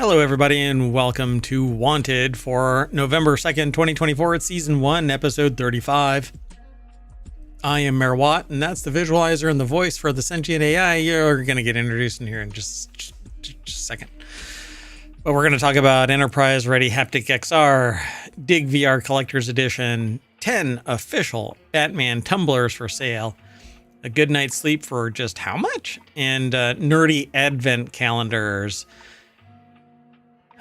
Hello, everybody, and welcome to Wanted for November 2nd, 2024. It's Season 1, Episode 35. I am Mayor Watt, and that's the visualizer and the voice for the Sentient AI. You're going to get introduced in here in just a second. But we're going to talk about Enterprise-Ready Haptic XR, Dig VR Collector's Edition, 10 official Batman tumblers for sale, a good night's sleep for just how much? And nerdy advent calendars.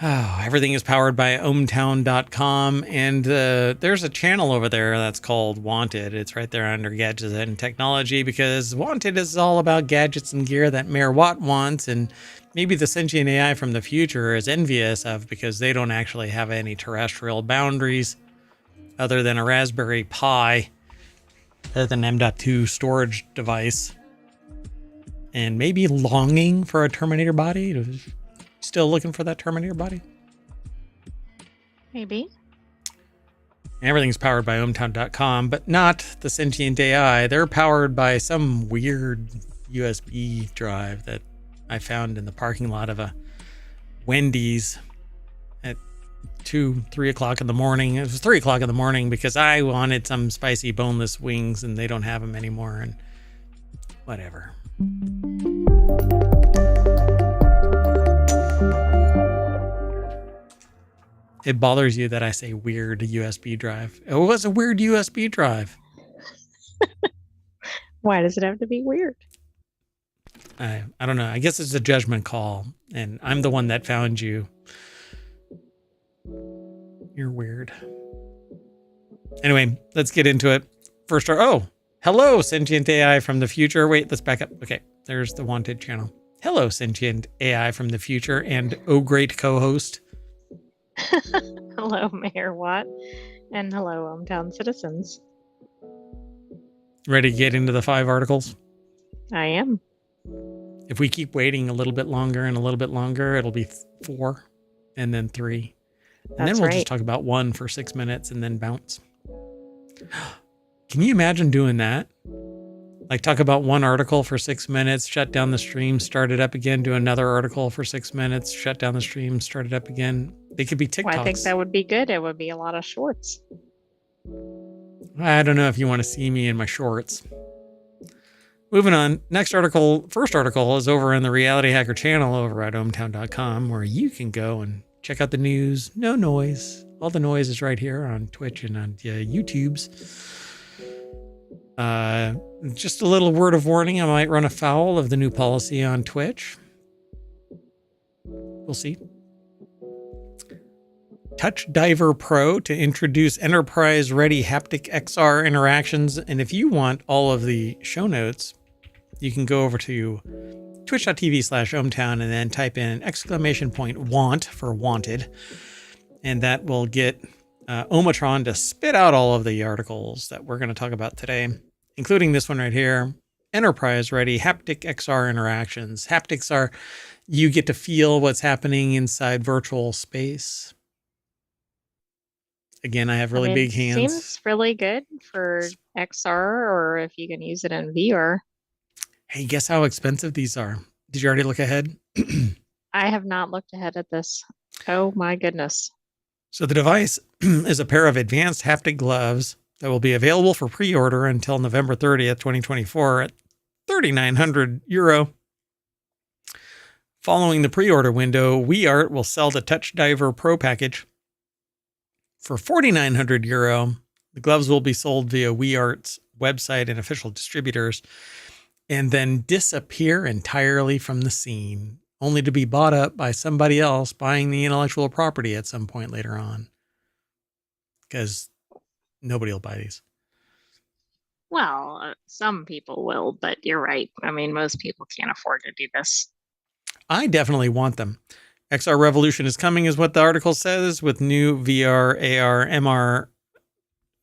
Oh, everything is powered by ohmTown.com, and there's a channel over there that's called Wanted. It's right there under Gadgets and Technology, because Wanted is all about gadgets and gear that Mayor Watt wants, and maybe the Sentient AI from the future is envious of because they don't actually have any terrestrial boundaries other than a Raspberry Pi, other than M.2 storage device, and maybe longing for a Terminator body. Still looking for that Terminator body? Maybe. Everything's powered by ohmTown.com, but not the Sentient AI. They're powered by some weird USB drive that I found in the parking lot of a Wendy's at 3 o'clock in the morning. It was 3 o'clock in the morning because I wanted some spicy boneless wings and they don't have them anymore, and whatever. It bothers you that I say weird USB drive. It was a weird USB drive. Why does it have to be weird? I don't know. I guess it's a judgment call, and I'm the one that found you. You're weird. Anyway, let's get into it. First, hello, Sentient AI from the future. Wait, let's back up. Okay, there's the Wanted channel. Hello, Sentient AI from the future and great co-host. Hello, Mayor Watt, and hello, ohmTown citizens. Ready to get into the 5 articles? I am. If we keep waiting a little bit longer and a little bit longer, it'll be 4 and then 3. And then we'll just talk about 1 for 6 minutes and then bounce. Can you imagine doing that? Like, talk about 1 article for 6 minutes, shut down the stream, start it up again, do another article for 6 minutes, shut down the stream, start it up again. They could be TikToks. Well, I think that would be good. It would be a lot of shorts. I don't know if you want to see me in my shorts. Moving on. First article is over in the Reality Hacker channel over at ohmTown.com, where you can go and check out the news. No noise. All the noise is right here on Twitch and on YouTube's. Just a little word of warning. I might run afoul of the new policy on Twitch. We'll see. Touch Diver Pro to introduce enterprise-ready haptic XR interactions. And if you want all of the show notes, you can go over to twitch.tv/ohmTown and then type in !want for wanted. And that will get ohmTown to spit out all of the articles that we're going to talk about today, including this one right here, enterprise-ready haptic XR interactions. Haptics are, you get to feel what's happening inside virtual space. Again, I have really big hands. Seems really good for XR, or if you can use it in VR. Hey, guess how expensive these are? Did you already look ahead? I have not looked ahead at this. Oh my goodness. So the device is a pair of advanced haptic gloves that will be available for pre-order until November 30th, 2024 at €3,900. Following the pre-order window, WeArt will sell the Touch Diver Pro package for €4,900. The gloves will be sold via WeArt's website and official distributors, and then disappear entirely from the scene, only to be bought up by somebody else buying the intellectual property at some point later on. Because nobody will buy these. Well, some people will, but you're right. I mean, most people can't afford to do this. I definitely want them. XR revolution is coming, is what the article says, with new VR, AR, MR,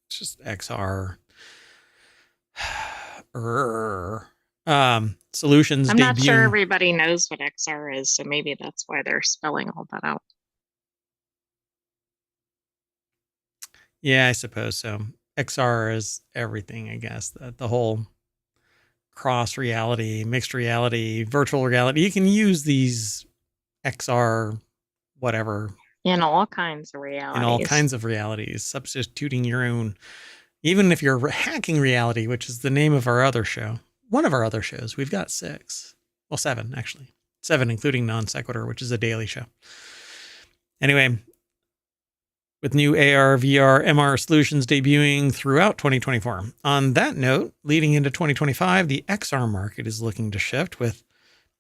just XR solutions. I'm not sure everybody knows what XR is, so maybe that's why they're spelling all that out. Yeah, I suppose so. XR is everything, I guess. The whole cross reality, mixed reality, virtual reality. You can use these XR whatever, In all kinds of in all realities. kinds of realities, substituting your own, even if you're hacking reality, which is the name of our other show. One of our other shows. We've got 6. Well, 7, actually. 7, including Non Sequitur, which is a daily show. Anyway, with new AR, VR, MR solutions debuting throughout 2024. On that note, leading into 2025, the XR market is looking to shift with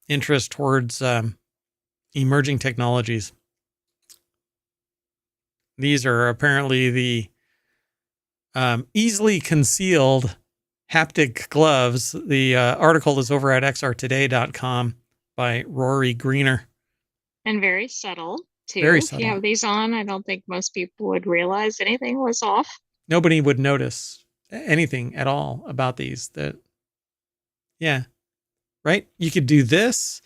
interest towards emerging technologies. These are apparently the easily concealed haptic gloves. The article is over at xrtoday.com by Rory Greener. And very subtle, too. Very If subtle. you have these on, I don't think most people would realize anything was off. Nobody would notice anything at all about these. Yeah, right? You could do this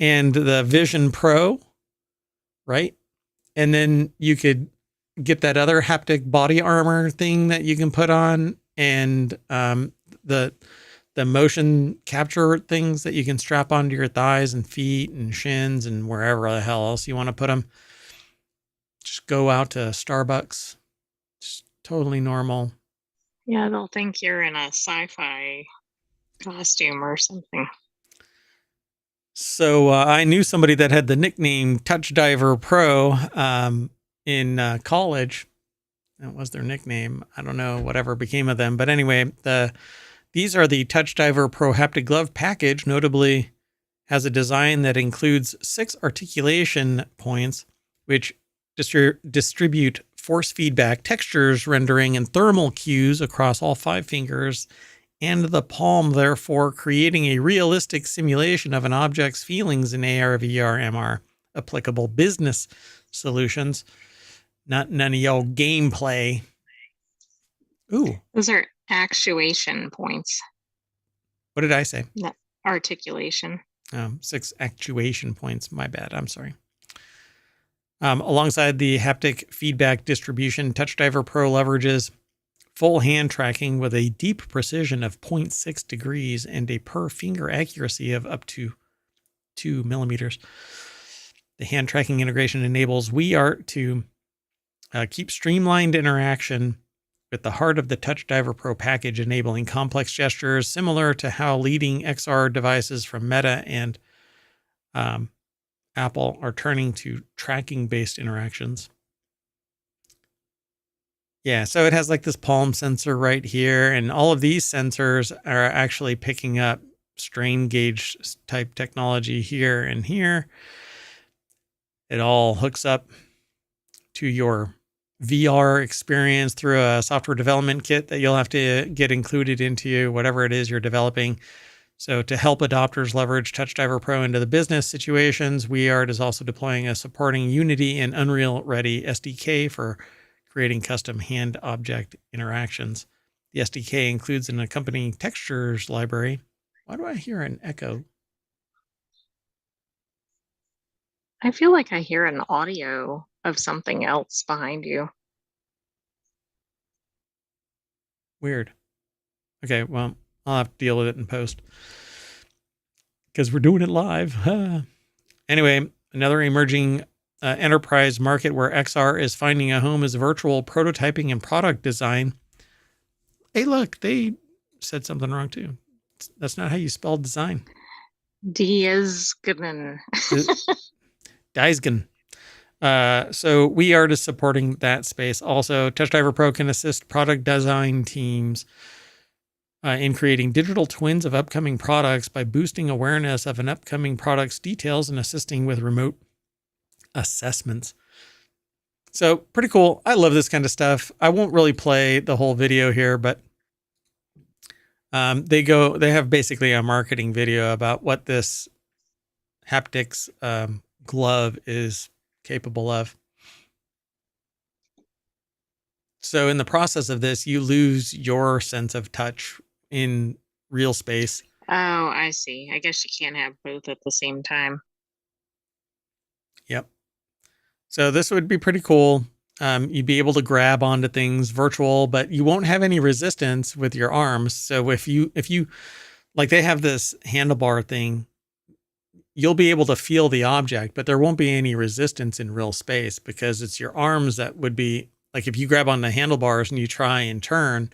and the Vision Pro, right? And then you could get that other haptic body armor thing that you can put on, and the motion capture things that you can strap onto your thighs and feet and shins and wherever the hell else you want to put them. Just go out to Starbucks. Just totally normal. Yeah, they'll think you're in a sci-fi costume or something. So I knew somebody that had the nickname Touch Diver Pro in college. That was their nickname. I don't know whatever became of them. But anyway, these are the Touch Diver Pro haptic glove package. Notably has a design that includes 6 articulation points, which distribute force feedback, textures rendering, and thermal cues across all 5 fingers and the palm, therefore creating a realistic simulation of an object's feelings in AR, VR, MR, applicable business solutions. Not none of y'all gameplay. Ooh. Those are actuation points. What did I say? Not articulation. 6 actuation points. My bad. I'm sorry. Alongside the haptic feedback distribution, Touch Diver Pro leverages full hand tracking with a deep precision of 0.6 degrees and a per finger accuracy of up to 2 millimeters. The hand tracking integration enables WeArt to keep streamlined interaction with the heart of the Touch Diver Pro package, enabling complex gestures similar to how leading XR devices from Meta and Apple are turning to tracking-based interactions. Yeah, so it has like this palm sensor right here, and all of these sensors are actually picking up strain gauge type technology here and here. It all hooks up to your VR experience through a software development kit that you'll have to get included into whatever it is you're developing. So to help adopters leverage Touch Diver Pro into the business situations, WeArt is also deploying a supporting Unity and Unreal Ready SDK for creating custom hand object interactions. The SDK includes an accompanying textures library. Why do I hear an echo? I feel like I hear an audio of something else behind you. Weird. Okay, well, I'll have to deal with it in post because we're doing it live. Anyway, another emerging enterprise market where XR is finding a home is virtual prototyping and product design. Hey, look, they said something wrong too. That's not how you spell design. Diezgnen. Diezgen. So WeArt is supporting that space. Also, Touch Diver Pro can assist product design teams in creating digital twins of upcoming products by boosting awareness of an upcoming product's details and assisting with remote assessments. So pretty cool. I love this kind of stuff. I won't really play the whole video here, but they have basically a marketing video about what this haptics glove is capable of. So in the process of this, you lose your sense of touch in real space. Oh, I see. I guess you can't have both at the same time. Yep. So this would be pretty cool. You'd be able to grab onto things virtual, but you won't have any resistance with your arms. So if you like, they have this handlebar thing. you'll be able to feel the object, but there won't be any resistance in real space because it's your arms that would be like if you grab on the handlebars and you try and turn,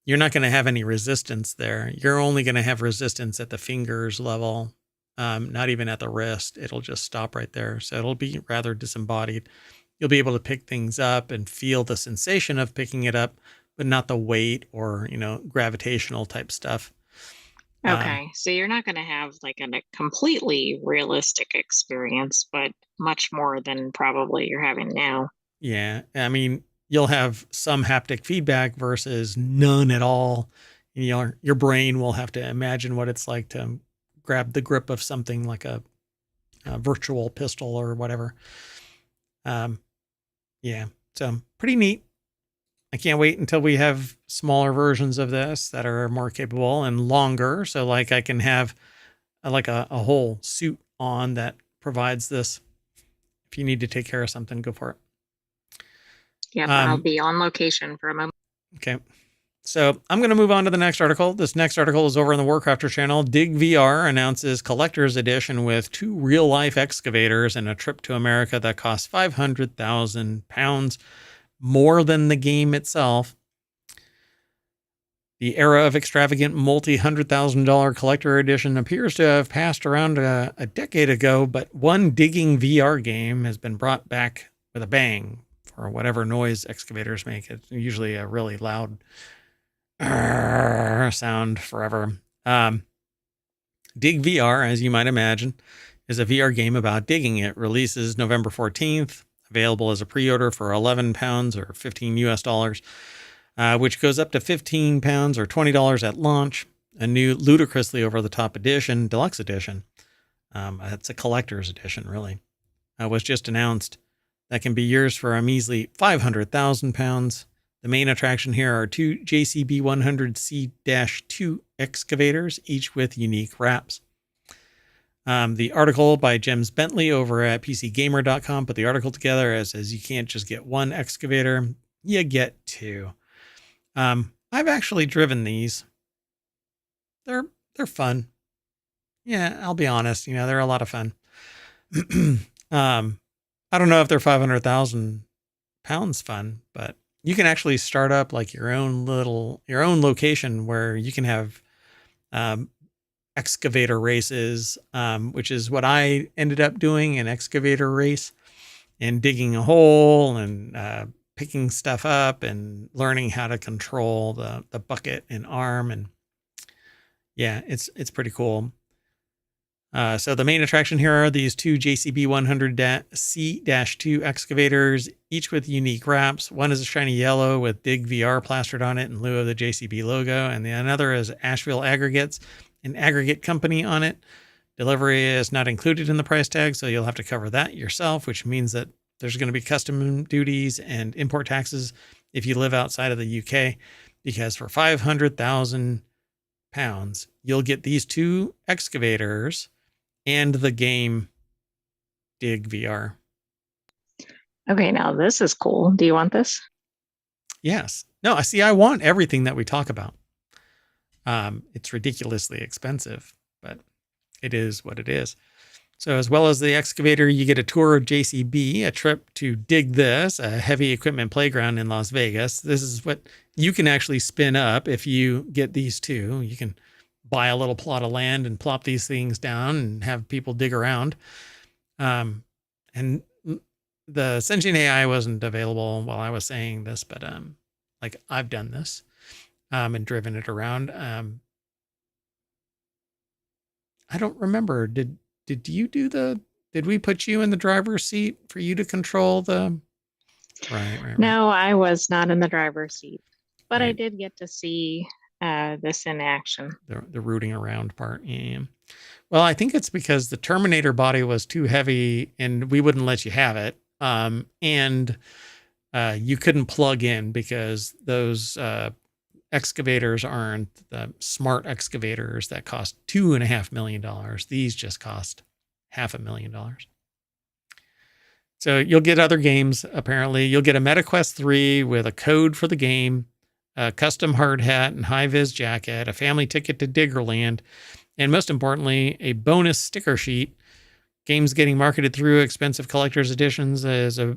you're not going to have any resistance there. You're only going to have resistance at the fingers level, not even at the wrist. It'll just stop right there. So it'll be rather disembodied. You'll be able to pick things up and feel the sensation of picking it up, but not the weight or, gravitational type stuff. Okay, so you're not going to have like a completely realistic experience, but much more than probably you're having now. Yeah. I mean, you'll have some haptic feedback versus none at all. Your brain will have to imagine what it's like to grab the grip of something like a virtual pistol or whatever. Yeah. So pretty neat. I can't wait until we have smaller versions of this that are more capable and longer. So like I can have a whole suit on that provides this. If you need to take care of something, go for it. Yep, I'll be on location for a moment. Okay. So I'm going to move on to the next article. This next article is over on the WarCrafters channel. Dig VR announces collector's edition with 2 real-life excavators and a trip to America that costs £500,000, more than the game itself. The era of extravagant multi-$100,000 collector edition appears to have passed around a decade ago, but one digging VR game has been brought back with a bang for whatever noise excavators make. It's usually a really loud sound forever. Dig VR, as you might imagine, is a VR game about digging. It releases November 14th, available as a pre-order for £11 or $15 US, which goes up to £15 or $20 at launch. A new ludicrously over-the-top edition, deluxe edition. It's a collector's edition, really. Was just announced. That can be yours for a measly £500,000. The main attraction here are 2 JCB 100C-2 excavators, each with unique wraps. The article by James Bentley over at PCGamer.com put the article together as says you can't just get one excavator, you get 2. I've actually driven these. They're fun. Yeah, I'll be honest. They're a lot of fun. I don't know if they're £500,000 fun, but you can actually start up like your own location where you can have excavator races, which is what I ended up doing, an excavator race, and digging a hole and picking stuff up and learning how to control the bucket and arm. And yeah, it's pretty cool. So the main attraction here are these 2 JCB 100C-2 excavators, each with unique wraps. One is a shiny yellow with Dig VR plastered on it in lieu of the JCB logo, and the another is Asheville Aggregates, an aggregate company on it. Delivery is not included in the price tag, so you'll have to cover that yourself, which means that there's going to be custom duties and import taxes if you live outside of the UK, because for £500,000, you'll get these 2 excavators and the game Dig VR. Okay, now this is cool. Do you want this? Yes. No, I want everything that we talk about. It's ridiculously expensive, but it is what it is. So as well as the excavator, you get a tour of JCB, a trip to Dig This, a heavy equipment playground in Las Vegas. This is what you can actually spin up if you get these 2. You can buy a little plot of land and plop these things down and have people dig around. And the Sentient AI wasn't available while I was saying this, but like I've done this and driven it around. I don't remember. Did you do did we put you in the driver's seat for you to control the right? No, I was not in the driver's seat, but right. I did get to see this in action. The rooting around part. Yeah. Well, I think it's because the Terminator body was too heavy and we wouldn't let you have it. And you couldn't plug in because those excavators aren't the smart excavators that cost $2.5 million. These just cost $500,000. So you'll get other games, apparently. You'll get a MetaQuest 3 with a code for the game, a custom hard hat and high-vis jacket, a family ticket to Diggerland, And most importantly, a bonus sticker sheet. Games getting marketed through expensive collector's editions is a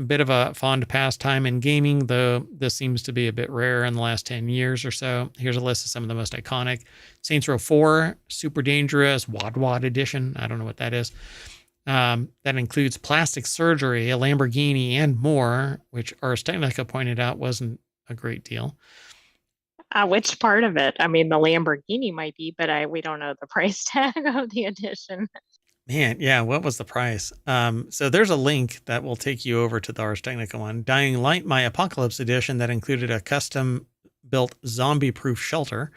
bit of a fond pastime in gaming, though this seems to be a bit rare in the last 10 years or so. Here's a list of some of the most iconic. Saints Row 4, Super Dangerous, Wad Wad Edition. I don't know what that is. That includes plastic surgery, a Lamborghini, and more, which Ars Technica pointed out wasn't a great deal. Which part of it? I mean, the Lamborghini might be, but we don't know the price tag of the edition. Man, yeah, what was the price? So there's a link that will take you over to the Ars Technica one. Dying Light, My Apocalypse Edition, that included a custom-built zombie-proof shelter,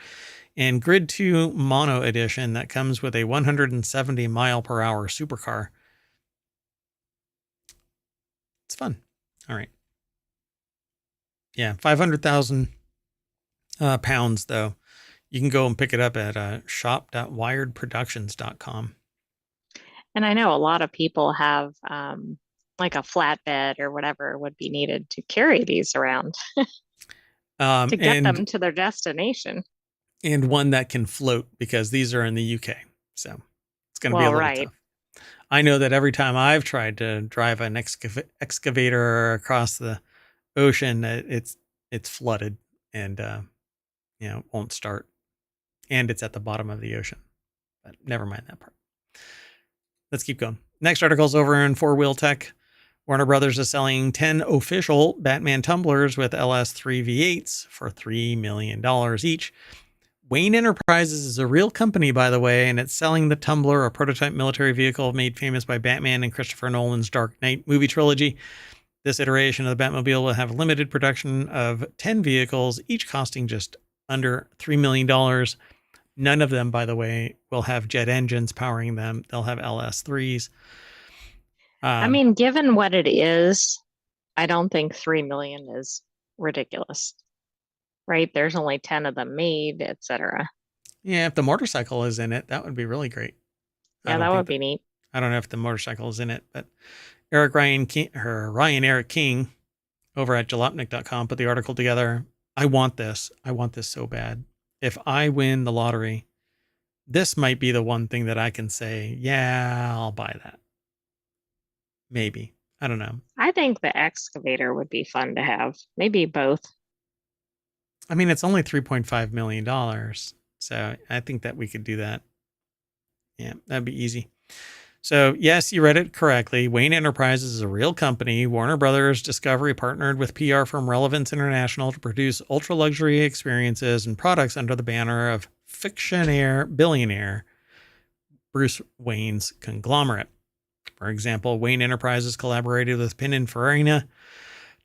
and Grid 2 Mono Edition that comes with a 170 mile per hour supercar. It's fun. All right. Yeah, 500,000 pounds, though. You can go and pick it up at shop.wiredproductions.com. And I know a lot of people have like a flatbed or whatever would be needed to carry these around to get them to their destination. And one that can float, because these are in the UK. So it's going to be a little tough. I know that every time I've tried to drive an excavator across the ocean, it's flooded and won't start. And it's at the bottom of the ocean. But never mind that part. Let's keep going. Next article's over in Four Wheel Tech. Warner Brothers is selling 10 official Batman tumblers with LS3 V8s for $3 million each. Wayne Enterprises is a real company, by the way, and it's selling the Tumbler, a prototype military vehicle made famous by Batman and Christopher Nolan's Dark Knight movie trilogy. This iteration of the Batmobile will have limited production of 10 vehicles, each costing just under $3 million. None of them, by the way, will have jet engines powering them. They'll have LS3s. I mean, given what it is, I don't think 3 million is ridiculous, right? There's only 10 of them made, etc. Yeah, if the motorcycle is in it, that would be really great. Yeah, that would be neat. I don't know if the motorcycle is in it, but Ryan Eric King over at jalopnik.com put the article together. I want this. I want this so bad. If I win the lottery, this might be the one thing that I can say, yeah, I'll buy that. Maybe. I don't know. I think the excavator would be fun to have. Maybe both. I mean, it's only $3.5 million. So I think that we could do that. Yeah, that'd be easy. So, yes, you read it correctly. Wayne Enterprises is a real company. Warner Brothers Discovery partnered with PR firm Relevance International to produce ultra-luxury experiences and products under the banner of fictionaire billionaire Bruce Wayne's conglomerate. For example, Wayne Enterprises collaborated with Pininfarina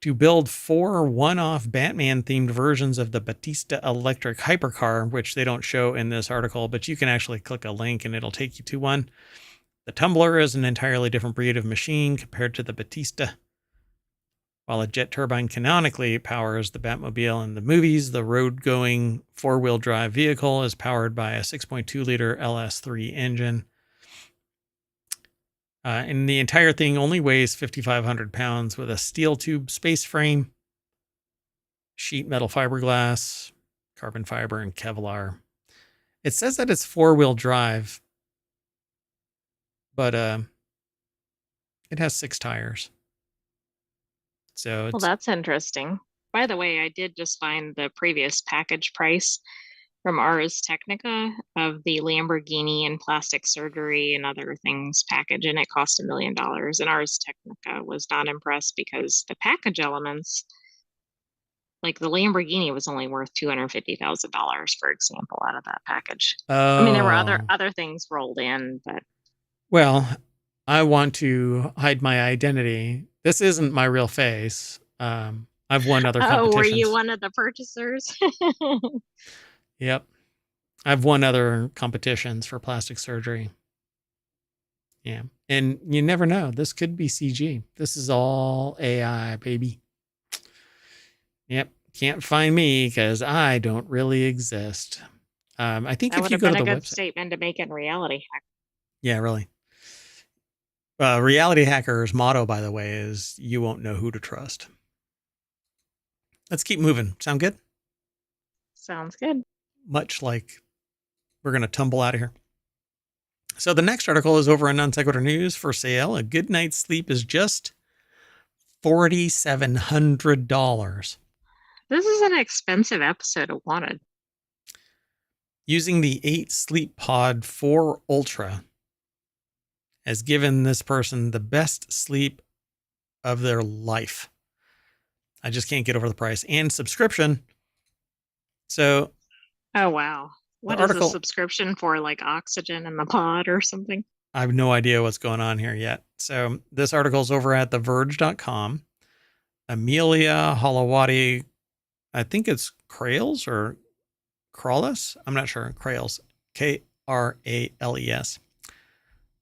to build 4 one-off Batman-themed versions of the Batista electric hypercar, which they don't show in this article, but you can actually click a link and it'll take you to one. The Tumbler is an entirely different breed of machine compared to the Batista. While a jet turbine canonically powers the Batmobile in the movies, the road-going four-wheel drive vehicle is powered by a 6.2-liter LS3 engine. And the entire thing only weighs 5,500 pounds with a steel tube space frame, sheet metal fiberglass, carbon fiber, and Kevlar. It says that it's four-wheel drive, but it has 6 tires. So well, that's interesting. By the way, I did just find the previous package price from Ars Technica of the Lamborghini and plastic surgery and other things package, and it cost $1 million. And Ars Technica was not impressed because the package elements, like the Lamborghini, was only worth $250,000, for example, out of that package. I mean, there were other things rolled in, but well, I want to hide my identity. This isn't my real face. I've won other competitions. Oh, were you one of the purchasers? Yep. I've won other competitions for plastic surgery. Yeah. And you never know. This could be CG. This is all AI, baby. Yep. Can't find me because I don't really exist. I think that if you go to the a good website, statement to make in Reality Hack. Yeah, really. Reality Hacker's motto, by the way, is you won't know who to trust. Let's keep moving. Sound good? Sounds good. Much like we're going to tumble out of here. So the next article is over on Non Sequitur News for sale. A good night's sleep is just $4,700. This is an expensive episode of Wanted. Using the 8 Sleep Pod 4 Ultra has given this person the best sleep of their life. I just can't get over the price and subscription. So, oh wow, what is a subscription for? Like oxygen in the pod or something? I have no idea what's going on here yet. So this article is over at theverge.com. Amelia Holowati, I think it's Krales or Krales. I'm not sure. Krales, Krales.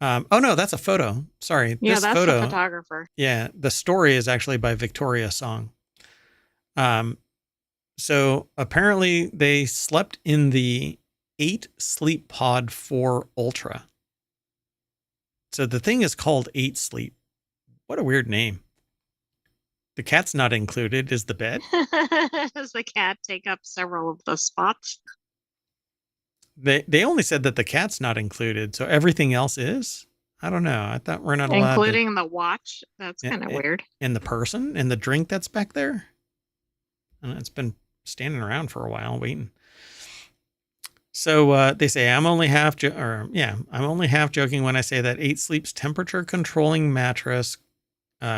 Oh no, that's a photo. Sorry. Yeah, that's the photographer. Yeah, the story is actually by Victoria Song. So apparently they slept in the 8 Sleep Pod 4 Ultra. So the thing is called 8 Sleep. What a weird name. The cat's not included. Is the bed? Does the cat take up several of the spots? They only said that the cat's not included, so everything else is? I don't know. I thought we're not allowed including the watch? That's kind of weird. And the person and the drink that's back there? I don't know, it's been standing around for a while waiting. So they say I'm only half joking when I say that 8 Sleep's temperature controlling mattress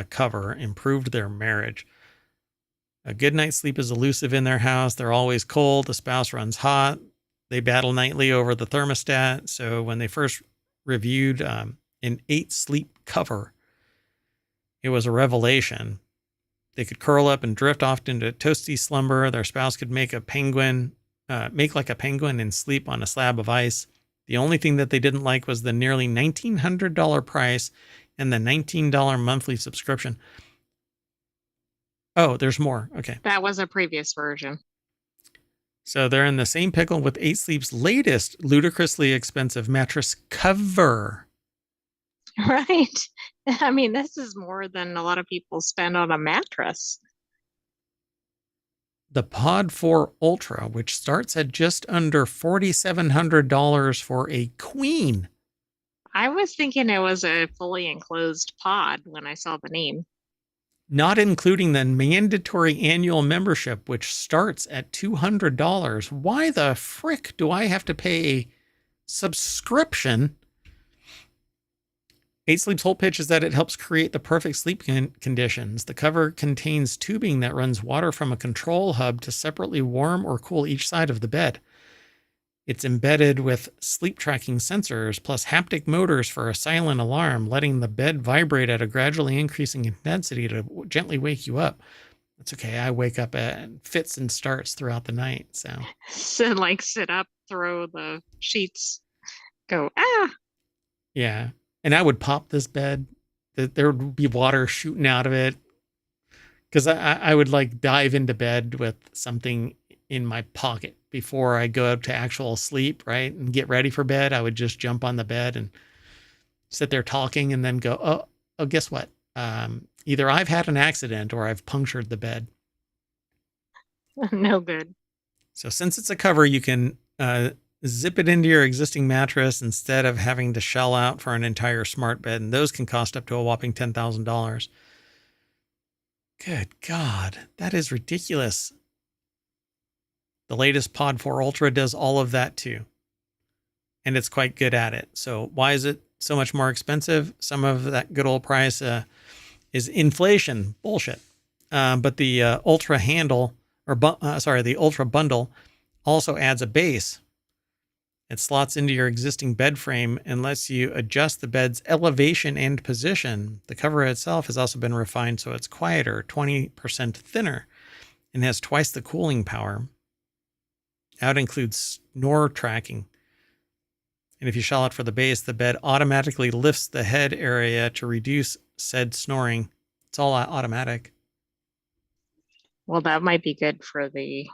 cover improved their marriage. A good night's sleep is elusive in their house. They're always cold. The spouse runs hot. They battle nightly over the thermostat. So when they first reviewed an 8 Sleep cover, it was a revelation. They could curl up and drift off into toasty slumber. Their spouse could make like a penguin and sleep on a slab of ice. The only thing that they didn't like was the nearly $1,900 price and the $19 monthly subscription. Oh, there's more. Okay. That was a previous version. So they're in the same pickle with 8 Sleep's latest ludicrously expensive mattress cover. Right. I mean, this is more than a lot of people spend on a mattress. The Pod 4 Ultra, which starts at just under $4,700 for a queen. I was thinking it was a fully enclosed pod when I saw the name. Not including the mandatory annual membership, which starts at $200. Why the frick do I have to pay a subscription? 8 Sleep's whole pitch is that it helps create the perfect sleep conditions. The cover contains tubing that runs water from a control hub to separately warm or cool each side of the bed. It's embedded with sleep tracking sensors plus haptic motors for a silent alarm, letting the bed vibrate at a gradually increasing intensity to gently wake you up. That's okay. I wake up at fits and starts throughout the night. So like sit up, throw the sheets, go, ah. Yeah. And I would pop this bed. There would be water shooting out of it. Because I would like dive into bed with something in my pocket before I go to actual sleep, right? And get ready for bed. I would just jump on the bed and sit there talking and then go, oh, guess what? Either I've had an accident or I've punctured the bed. No good. So since it's a cover, you can zip it into your existing mattress instead of having to shell out for an entire smart bed. And those can cost up to a whopping $10,000. Good God, that is ridiculous. The latest Pod 4 Ultra does all of that too. And it's quite good at it. So why is it so much more expensive? Some of that good old price is inflation. Bullshit. But the Ultra handle, the Ultra bundle also adds a base. It slots into your existing bed frame and lets you adjust the bed's elevation and position. The cover itself has also been refined so it's quieter, 20% thinner, and has twice the cooling power. Out includes snore tracking. And if you shell out for the base, the bed automatically lifts the head area to reduce said snoring. It's all automatic. Well, that might be good for the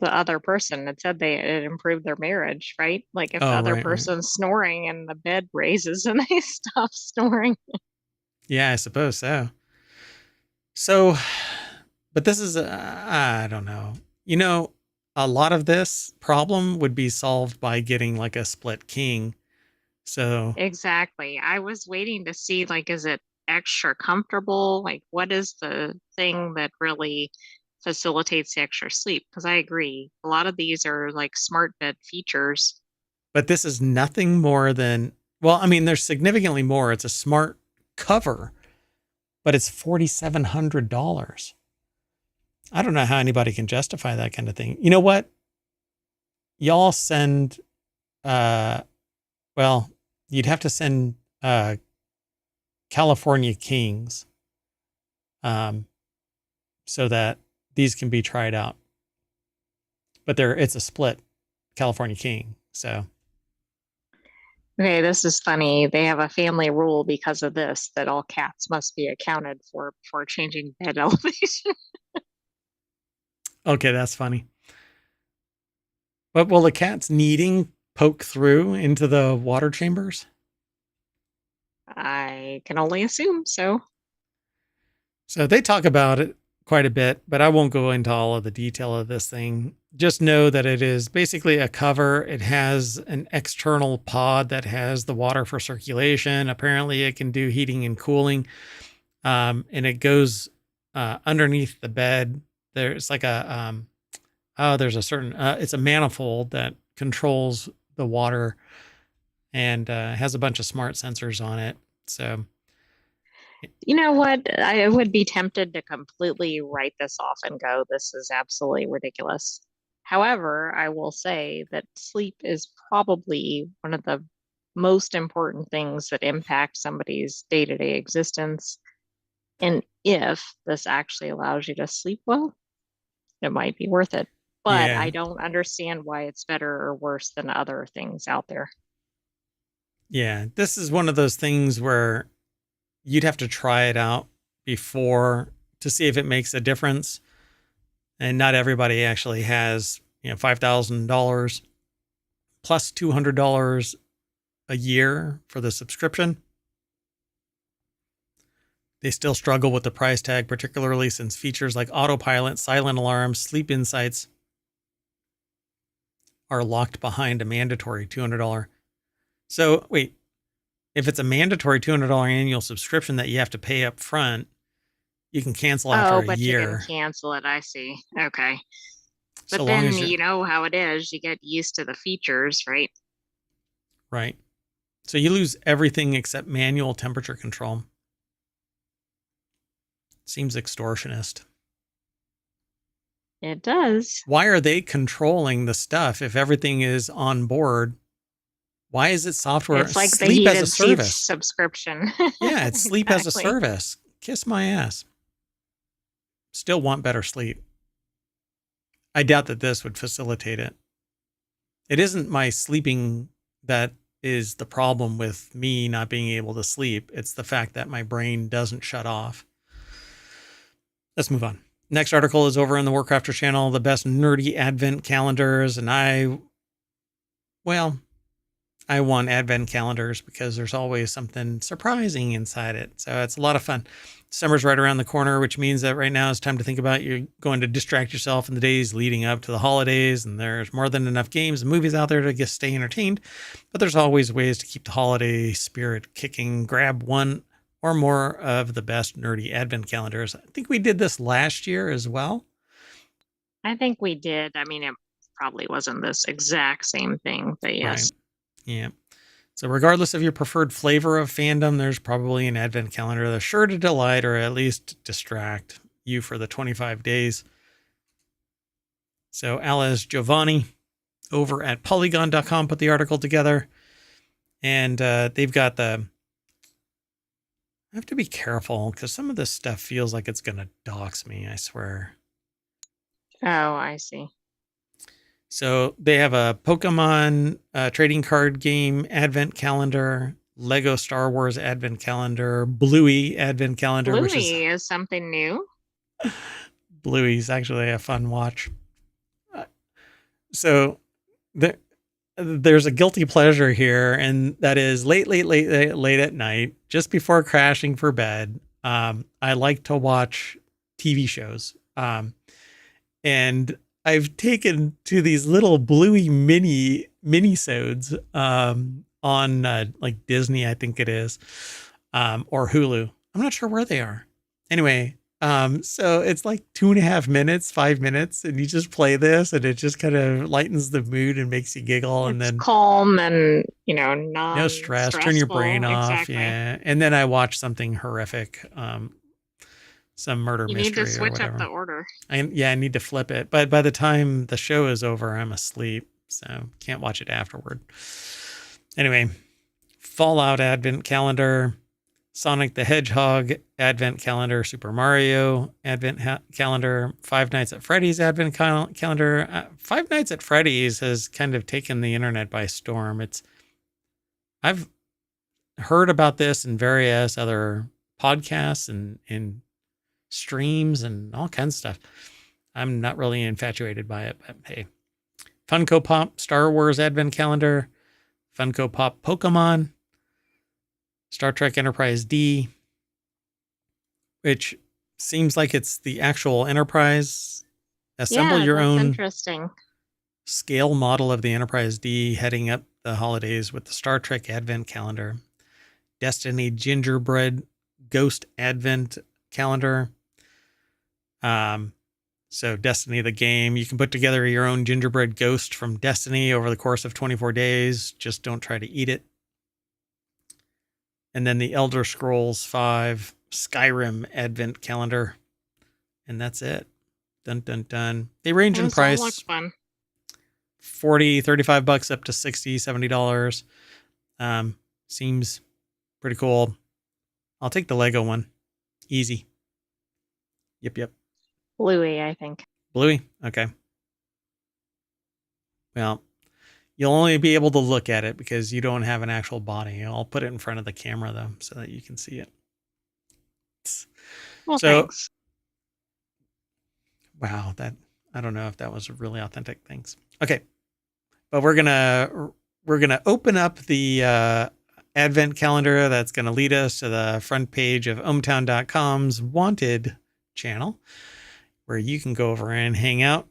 other person. It said it improved their marriage, right? Like if the other person's snoring and the bed raises and they stop snoring. Yeah, I suppose so. So, but this is, I don't know. You know, a lot of this problem would be solved by getting like a split king. So Exactly. I was waiting to see, like, is it extra comfortable? Like, what is the thing that really facilitates the extra sleep? Because I agree, a lot of these are like smart bed features. but this is nothing more than, well, I mean, there's significantly more. It's a smart cover, but it's $4,700. I don't know how anybody can justify that kind of thing. You know what? Y'all send, well, you'd have to send California Kings so that these can be tried out. But it's a split California King. So Okay, this is funny. They have a family rule because of this that all cats must be accounted for before changing bed elevation. okay, that's funny. But will the cats needing poke through into the water chambers? I can only assume so. So they talk about it quite a bit, but I won't go into all of the detail of this thing. Just know that it is basically a cover. It has an external pod that has the water for circulation. Apparently it can do heating and cooling. And it goes underneath the bed. There's like there's a certain, it's a manifold that controls the water and has a bunch of smart sensors on it. So, You know what? I would be tempted to completely write this off and go, this is absolutely ridiculous. However, I will say that sleep is probably one of the most important things that impact somebody's day-to-day existence. And if this actually allows you to sleep well, it might be worth it. But yeah, I don't understand why it's better or worse than other things out there. yeah. This is one of those things where you'd have to try it out before to see if it makes a difference. And not everybody actually has, $5,000 plus $200 a year for the subscription. They still struggle with the price tag, particularly since features like autopilot, silent alarms, sleep insights are locked behind a mandatory $200. So wait, if it's a mandatory $200 annual subscription that you have to pay up front, you can cancel after Oh, a but you can year. cancel it. I see. Okay. So But long then as you're you know how it is. You get used to the features, right? right. So you lose everything except manual temperature control. Seems extortionist. It does. Why are they controlling the stuff if everything is on board? Why is it software It's like the sleep as a heated seats service? subscription. Yeah, it's sleep as a Exactly. service. Kiss my ass. Still want better sleep. I doubt that this would facilitate it. It isn't my sleeping that is the problem with me not being able to sleep. It's the fact that my brain doesn't shut off. Let's move on. Next article is over in the WarCrafters channel, the best nerdy advent calendars. And I want advent calendars because there's always something surprising inside it. So it's a lot of fun. Summer's right around the corner, which means that right now it's time to think about you're going to distract yourself in the days leading up to the holidays. And there's more than enough games and movies out there to just stay entertained. But there's always ways to keep the holiday spirit kicking. Grab one or more of the best nerdy advent calendars. I think we did this last year as well. I think we did. I mean, it probably wasn't this exact same thing, but yes. Right. Yeah. So regardless of your preferred flavor of fandom, there's probably an advent calendar that's sure to delight or at least distract you for the 25 days. So Alice Giovanni over at polygon.com put the article together. And they've got I have to be careful because some of this stuff feels like it's going to dox me, I swear. Oh, I see. So they have a Pokemon trading card game advent calendar, Lego Star Wars advent calendar, Bluey advent calendar, which Bluey is something new. Bluey's actually a fun watch. So there's a guilty pleasure here, and that is late at night, just before crashing for bed. I like to watch TV shows. And I've taken to these little bluey mini-sodes on like Disney, I think it is, or Hulu. I'm not sure where they are. Anyway, so it's like 2.5 minutes, 5 minutes, and you just play this, and it just kind of lightens the mood and makes you giggle, and It's then calm and, no stress, turn your brain non-stressful. off, Exactly. yeah. And then I watch something horrific, some murder You need to mystery or switch up the whatever. order. I need to flip it, but by the time the show is over, I'm asleep, so can't watch it afterward. Anyway, Fallout Advent Calendar, Sonic the Hedgehog Advent Calendar, Super Mario Advent Calendar, Five Nights at Freddy's Advent Calendar. Five Nights at Freddy's has kind of taken the internet by storm. I've heard about this in various other podcasts and streams and all kinds of stuff. I'm not really infatuated by it, but hey. Funko Pop Star Wars Advent Calendar, Funko Pop Pokemon, Star Trek Enterprise D, which seems like it's the actual Enterprise. Assemble your own interesting scale model of the Enterprise D heading up the holidays with the Star Trek Advent Calendar. Destiny Gingerbread Ghost Advent Calendar. So Destiny, the game, you can put together your own gingerbread ghost from Destiny over the course of 24 days. Just don't try to eat it. And then the Elder Scrolls 5 Skyrim Advent Calendar. And that's it. Dun, dun, dun. They range in price. Looks fun. $40, $35 up to $60, $70. Seems pretty cool. I'll take the Lego one. Easy. Yep. Bluey, I think. Bluey? Okay. Well, you'll only be able to look at it because you don't have an actual body. I'll put it in front of the camera, though, so that you can see it. Well, thanks. Wow, I don't know if that was really authentic. Thanks. Okay. But we're gonna open up the Advent calendar that's going to lead us to the front page of ohmTown.com's Wanted channel, where you can go over and hang out.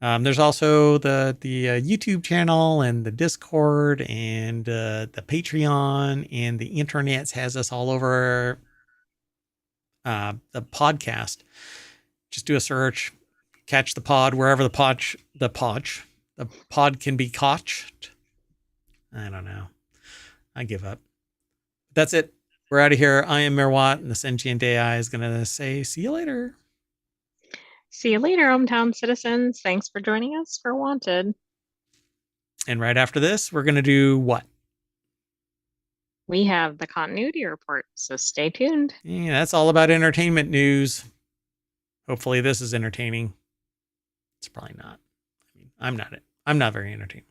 There's also the YouTube channel and the Discord and the Patreon, and the internet has us all over the podcast. Just do a search, catch the pod wherever the pod can be caught. I don't know. I give up. That's it. We're out of here. I am Merwat, and the Sentient AI is going to say, see you later. See you later, ohmTown citizens. Thanks for joining us for Wanted. And right after this, we're going to do what? We have the continuity report, so stay tuned. Yeah, that's all about entertainment news. Hopefully this is entertaining. It's probably not. I mean, I'm not very entertaining.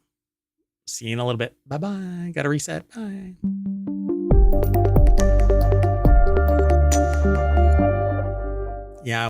See you in a little bit. Bye-bye. Got to reset. Bye.